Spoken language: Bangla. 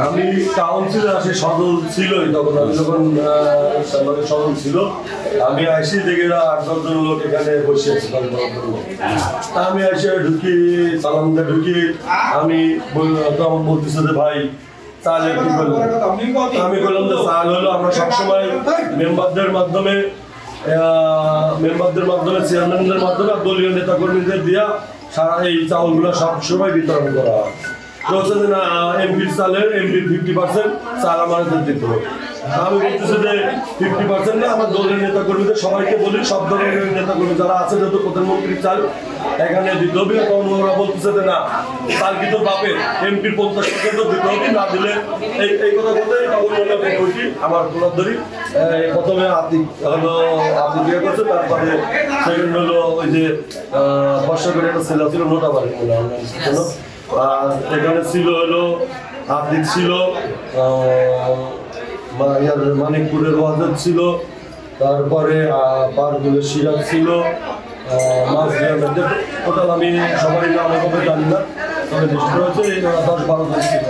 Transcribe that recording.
আমি কাউন্সিলে আসি, সদল ছিলই তখন, আমি যখন সদল ছিল আমি আইসি থেকে 8-10 জন লোক এখানে বসে আছি। আমি এসে ঢুকি, সালাম দিয়ে ঢুকি, আমি বলতেছি যে ভাই চাল কি করলাম, আমি বললাম যে চাল হলো আমরা সবসময় মেম্বারদের মাধ্যমে চেয়ারম্যানদের মাধ্যমে আর দলীয় নেতা কর্মীদের দিয়া সারা এই চাউলগুলো সবসময় বিতরণ করা হয়। তো হচ্ছে যে না এমপির চালের এমপির 50% চাল আমাদের দিতে হবে। আমি বলতেছি যে 50% না, আমার দলের নেতা কর্মীদের সবাইকে বলি, সব ধরনের নেতা কর্মী যারা আছে যেহেতু প্রধানমন্ত্রীর চাল এখানে দিতে হবে। তখন ওরা বলতেছে যে না চাল কি তোর বাপের, এমপির 50% দিতে হবে, না দিলে এই কথা বলতে আমার তোলার ধরি। প্রথমে আতিক বিয়ে করছে, তারপরে সেকেন্ড হলো ওই যে বর্ষা করে একটা ছেলে ছিল নোটাবাড়ি বলে আর এখানে ছিল হলো আতিক ছিল, মানিকপুরের ওয়াজেদ ছিল, তারপরে পারগুলের সিরাজ ছিল, টোটাল আমি সবারই নাম জানি না, তবে লিস্ট রয়েছে 10-12 জন ছিল।